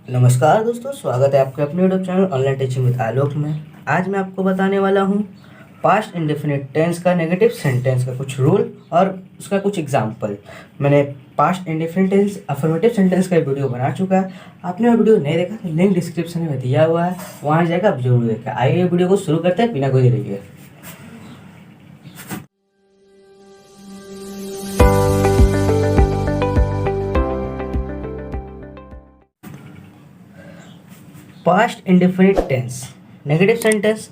नमस्कार दोस्तों, स्वागत है आपके अपने YouTube channel online teaching with Alok में। आज मैं आपको बताने वाला हूँ पास्ट इंडेफिनिट टेंस का नेगेटिव सेंटेंस का कुछ रूल और उसका कुछ एग्जांपल। मैंने past indefinite tense affirmative sentence का वीडियो बना चुका है। आपने वो वीडियो नहीं देखा तो लिंक डिस्क्रिप्शन में दिया हुआ है, वहाँ जाकर आप जरूर देखें। आइए वीडियो को शुरू करते हैं बिना कोई देरी के। Past indefinite tense negative sentence.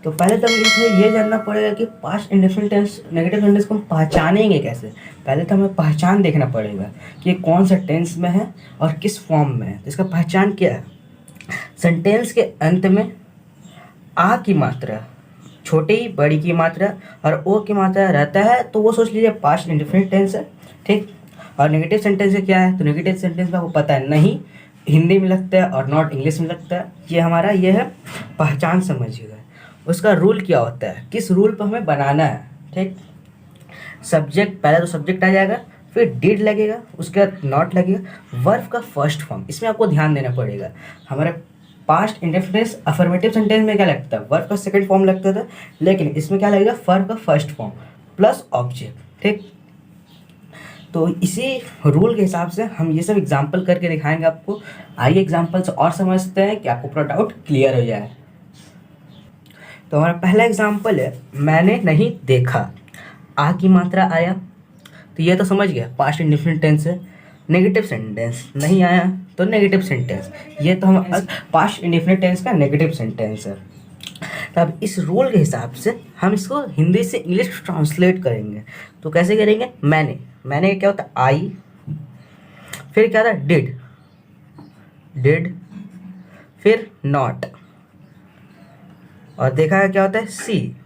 तो पहले तो हमें ये जानना पड़ेगा कि past indefinite tense negative sentence को हम पहचानेंगे कैसे। पहले तो हमें पहचान देखना पड़ेगा कि ये कौन सा टेंस में है और किस फॉर्म में है। तो इसका पहचान क्या है? सेंटेंस के अंत में आ की मात्रा, छोटी बड़ी की मात्रा और ओ की मात्रा रहता है तो वो सोच लीजिए पास्ट इंडेफिनिट टेंस है, ठीक। और नेगेटिव सेंटेंस क्या है? तो नेगेटिव सेंटेंस में आपको पता है नहीं हिंदी में लगता है और नॉट इंग्लिश में लगता है। ये हमारा ये है पहचान, समझिएगा। उसका रूल क्या होता है, किस रूल पर हमें बनाना है, ठीक। सब्जेक्ट, पहले तो सब्जेक्ट आ जाएगा, फिर डिड लगेगा, उसके बाद नॉट लगेगा, वर्ब का फर्स्ट फॉर्म। इसमें आपको ध्यान देना पड़ेगा। हमारे पास्ट इंडेफिनिट अफर्मेटिव सेंटेंस में क्या लगता है? वर्ब का सेकंड फॉर्म लगता था, लेकिन इसमें क्या लगेगा? वर्ब का फर्स्ट फॉर्म प्लस ऑब्जेक्ट, ठीक। तो इसी रूल के हिसाब से हम ये सब एग्जाम्पल करके दिखाएंगे आपको। आइए एग्जाम्पल से और समझते हैं कि आपको पूरा डाउट क्लियर हो जाए। तो हमारा पहला एग्जाम्पल है, मैंने नहीं देखा। आ की मात्रा आया, तो ये तो समझ गया पास्ट इंडेफिनिट टेंस है। नेगेटिव सेंटेंस नहीं आया तो नेगेटिव सेंटेंस, ये तो हम पास्ट इंडेफिनिट टेंस का नेगेटिव सेंटेंस है। तो अब इस रूल के हिसाब से हम इसको हिंदी से इंग्लिश ट्रांसलेट करेंगे। तो कैसे करेंगे? मैंने क्या होता है? आई, फिर क्या था? डिड, फिर नॉट, और देखा है क्या होता है? सी।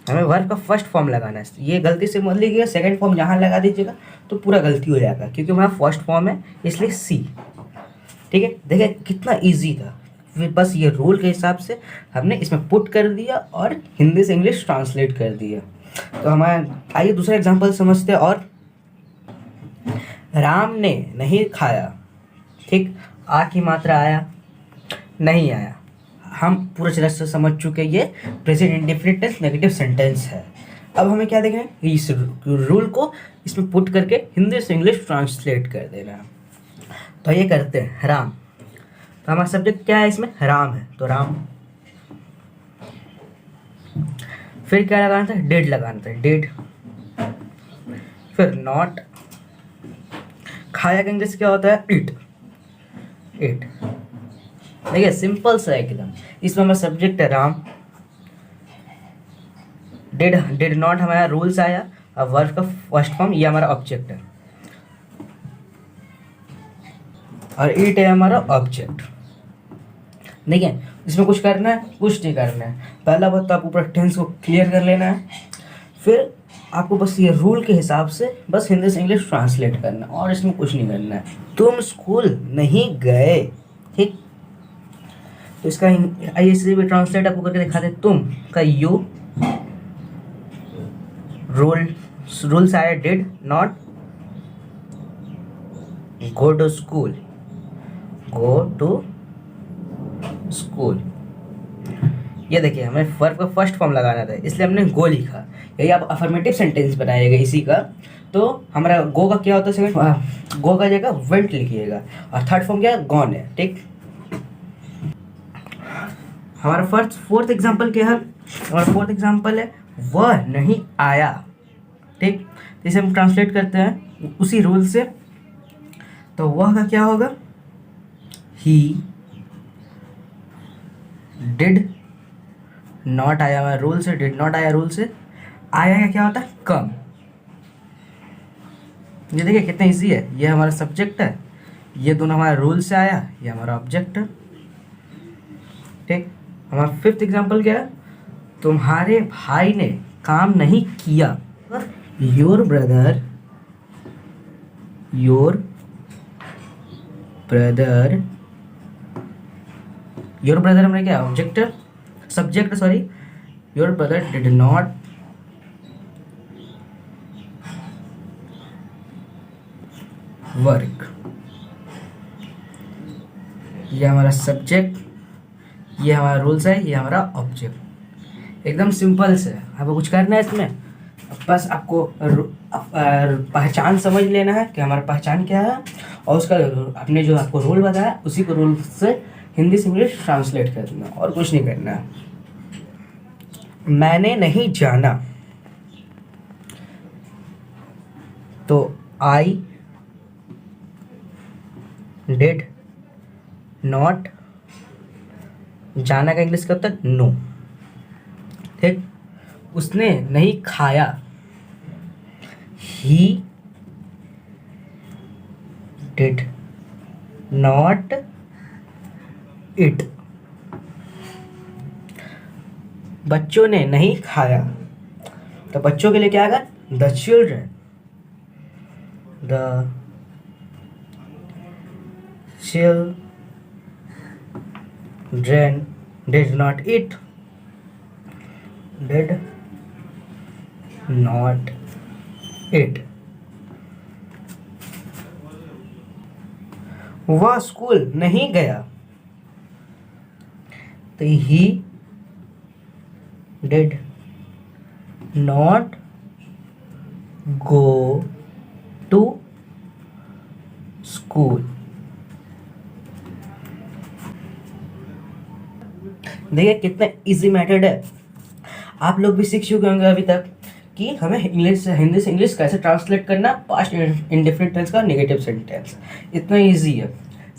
हमें वर्ब का फर्स्ट फॉर्म लगाना है। ये गलती से मत लीजिएगा, सेकंड फॉर्म यहाँ लगा दीजिएगा तो पूरा गलती हो जाएगा, क्योंकि हमारा फर्स्ट फॉर्म है इसलिए सी, ठीक है। देखिए कितना इजी था। फिर बस ये रूल के हिसाब से हमने इसमें पुट कर दिया और हिंदी से इंग्लिश ट्रांसलेट कर दिया। तो हमारा आइए दूसरा एग्जांपल समझते हैं। और राम ने नहीं खाया, ठीक। आ की मात्रा आया, नहीं आया। हम पूरा तरह से समझ चुके ये present indefinite tense negative sentence है। अब हमें क्या देखना है? इस रूल को इसमें पुट करके हिंदी से इंग्लिश ट्रांसलेट कर देना है। तो ये करते हैं। राम, तो हमारा सब्जेक्ट क्या है? इसमें राम है, तो राम। फिर क्या लगाना था? डिड लगाना था, डिड। फिर नॉट। खाया का इंग्लिश क्या होता है? इट। देखिए सिंपल सा एकदम। इसमें हमारा सब्जेक्ट है राम, डिड नॉट हमारा रूल्स आया, और वर्ब का फर्स्ट फॉर्म ये हमारा ऑब्जेक्ट है, और इट है हमारा ऑब्जेक्ट। देखिए इसमें कुछ करना है? कुछ नहीं करना है। पहला बात तो आपको पूरा टेंस को क्लियर कर लेना है, फिर आपको बस ये रूल के हिसाब से बस हिंदी से इंग्लिश ट्रांसलेट करना है, और इसमें कुछ नहीं करना है। तुम स्कूल नहीं गए, ठीक। तो इसका आइए इसे भी ट्रांसलेट आपको करके दिखाते। तुम का यू, रूल्स आया did not, go to school, ये देखिए हमें वर्ब का फर्स्ट फॉर्म लगाना था, इसलिए हमने गो लिखा। यही आप अफर्मेटिव सेंटेंस बनाइएगा इसी का। तो हमारा गो का क्या होता है? सेकंड गो का जगह वेंट लिखिएगा, और थर्ड फॉर्म क्या है? गॉन है, ठीक। हमारा फोर्थ एग्जांपल क्या है? हमारा फोर्थ एग्जांपल है वह नहीं आया, ठीक। इसे हम ट्रांसलेट करते हैं उसी रूल से। तो वह का क्या होगा? ही डिड नॉट आया हमारा रूल से, डिड नॉट आया रूल से। आया का क्या होता है? कम। ये देखिए कितना इजी है। ये हमारा सब्जेक्ट है, ये दोनों हमारा रूल से आया, ये हमारा ऑब्जेक्ट है, ठीक। हमारा फिफ्थ एग्जांपल क्या है? तुम्हारे भाई ने काम नहीं किया। योर ब्रदर हमारा क्या? Object, subject sorry. Your brother did not work, ये हमारा सब्जेक्ट, ये हमारा रूल्स है, ये हमारा ऑब्जेक्ट। एकदम सिंपल से आपको कुछ करना है इसमें, बस आपको पहचान समझ लेना है कि हमारा पहचान क्या है, और उसका आपने जो आपको रूल बताया उसी को रूल से हिंदी से इंग्लिश ट्रांसलेट कर देना, और कुछ नहीं करना है। मैंने नहीं जाना, तो आई डिड नॉट, जाना का इंग्लिश क्या होता है, नो। ठीक, उसने नहीं खाया, ही डिड नॉट इट। बच्चों ने नहीं खाया, तो बच्चों के लिए क्या आएगा, the children, the children did not eat, did not eat। वह स्कूल नहीं गया, तो he did not go to school। देखिए कितना इजी मेथड है। आप लोग भी सीख चुके होंगे अभी तक कि हमें इंग्लिश से हिंदी से इंग्लिश कैसे ट्रांसलेट करना, पास्ट इंडेफिनिट टेंस का नेगेटिव सेंटेंस। इतना इजी है,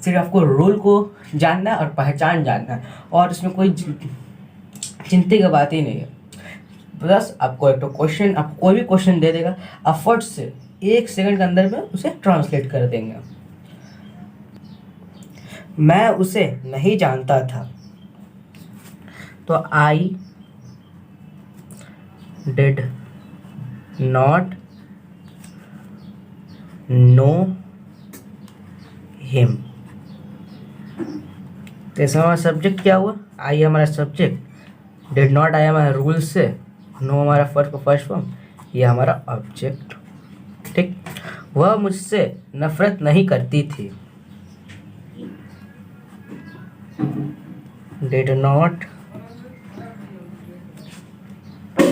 सिर्फ आपको रूल को जानना है और पहचान जानना है, और इसमें कोई चिंता की बात ही नहीं है। बस आपको एक तो क्वेश्चन, आपको कोई भी क्वेश्चन दे देगा, आप फट से 1 सेकंड के अंदर में उसे ट्रांसलेट कर देंगे। मैं उसे नहीं जानता था, तो I did not know him. तो इसमें हमारा सब्जेक्ट क्या हुआ, आई हमारा सब्जेक्ट, डिड नॉट आया हमारा रूल से, नो हमारा फर्स्ट फॉर्म, ये हमारा ऑब्जेक्ट। ठीक, वह मुझसे नफरत नहीं करती थी, डिड नॉट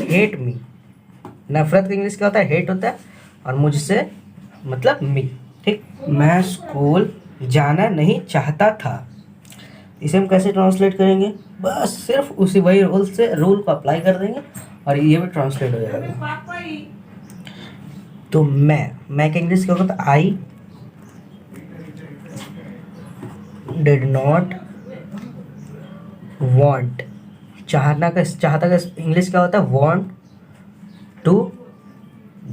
हेट मी। नफरत का इंग्लिश क्या होता है, हेट होता है, और मुझसे मतलब मी। ठीक, मैं स्कूल जाना नहीं चाहता था, इसे हम कैसे ट्रांसलेट करेंगे, बस सिर्फ उसी वही रूल से रूल को अप्लाई कर देंगे और ये भी ट्रांसलेट हो जाएगा। तो मैं का इंग्लिश क्या होता है, आई डिड नॉट वांट। चाहता का इंग्लिश क्या होता है, want to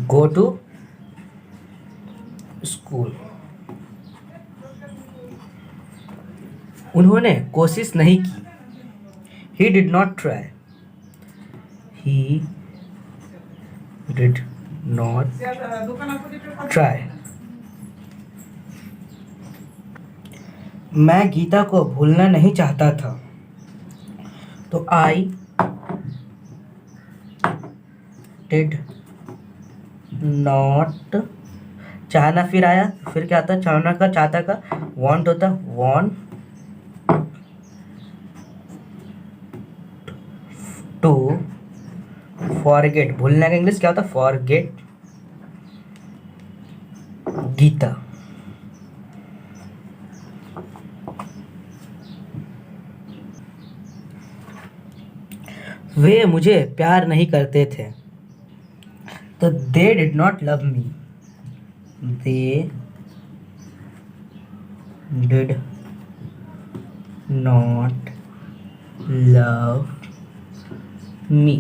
go to school. उन्होंने कोशिश नहीं की, he did not try, he did not try. मैं गीता को भूलना नहीं चाहता था, तो आई डिड नॉट, चाहना फिर आया, फिर क्या आता है, चाहना का चाहता का वांट होता है, वांट टू फॉरगेट। भूलने का इंग्लिश क्या होता है, फॉरगेट गीता। वे मुझे प्यार नहीं करते थे, तो they did not love me, they did not love me.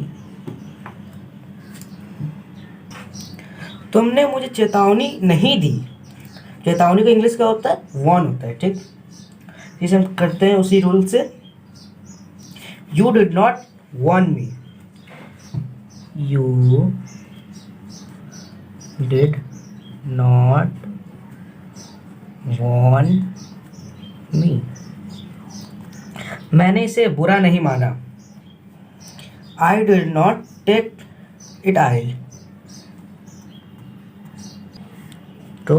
तुमने मुझे चेतावनी नहीं दी, चेतावनी का इंग्लिश क्या होता है, वार्न होता है। ठीक, इसे हम करते हैं उसी रूल से, you did not warn me, you did not warn me। मैंने इसे बुरा नहीं माना, I did not take it ill। तो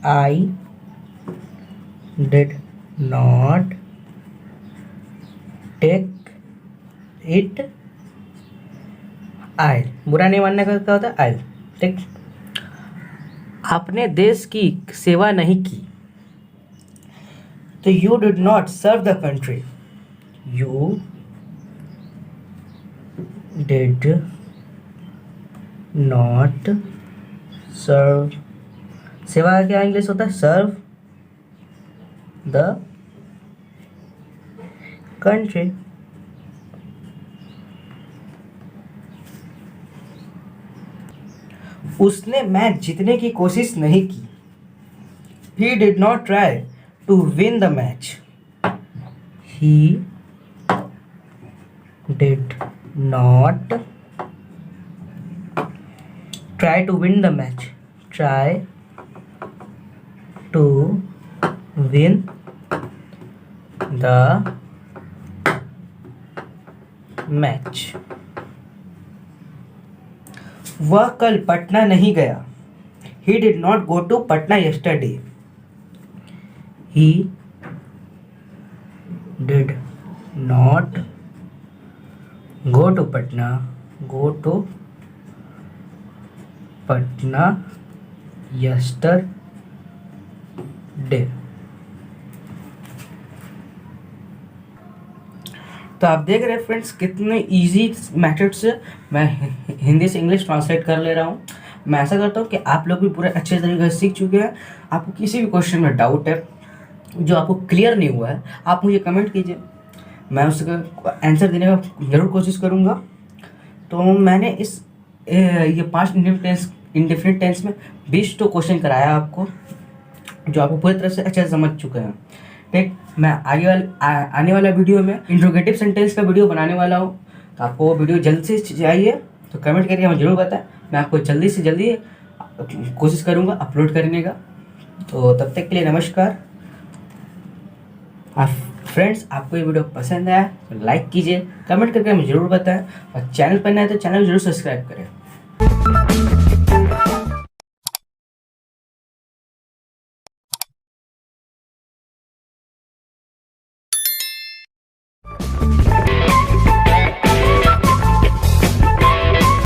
I did not take it ill, बुरा नहीं मानने का क्या होता है आइल, ठीक। आपने देश की सेवा नहीं की, तो you did not serve the country, you did not serve, सेवा का क्या इंग्लिश होता है, सर्व द कंट्री। उसने मैच जीतने की कोशिश नहीं की, he did not try to win the match, he did not try to win the match, try to win the match. वह कल पटना नहीं गया, he did not go to Patna yesterday, he did not go to Patna yesterday। तो आप देख रहे हैं friends कितने इजी मेथड से मैं हिंदी से इंग्लिश ट्रांसलेट कर ले रहा हूँ। मैं ऐसा करता हूँ कि आप लोग भी पूरे अच्छे तरीके से सीख चुके हैं। आपको किसी भी क्वेश्चन में डाउट है जो आपको क्लियर नहीं हुआ है, आप मुझे कमेंट कीजिए, मैं उसका आंसर देने का ज़रूर कोशिश करूँगा। तो मैंने इस ये 5 इंडेफिनिट टेंस में 20 तो क्वेश्चन कराया आपको, जो आपको पूरी तरह से अच्छे से समझ चुके हैं, ठीक। मैं आने वाला वीडियो में इंट्रोगेटिव सेंटेंस का वीडियो बनाने वाला हूँ, तो आपको वो वीडियो जल्द से चाहिए तो कमेंट करके हमें ज़रूर बताएं। मैं आपको जल्दी से जल्दी कोशिश करूँगा अपलोड करने का। तो तब तक के लिए नमस्कार। फ्रेंड्स, आपको ये वीडियो पसंद आया तो लाइक कीजिए, कमेंट करके हमें ज़रूर बताएं, और चैनल पर नए तो चैनल ज़रूर सब्सक्राइब करें।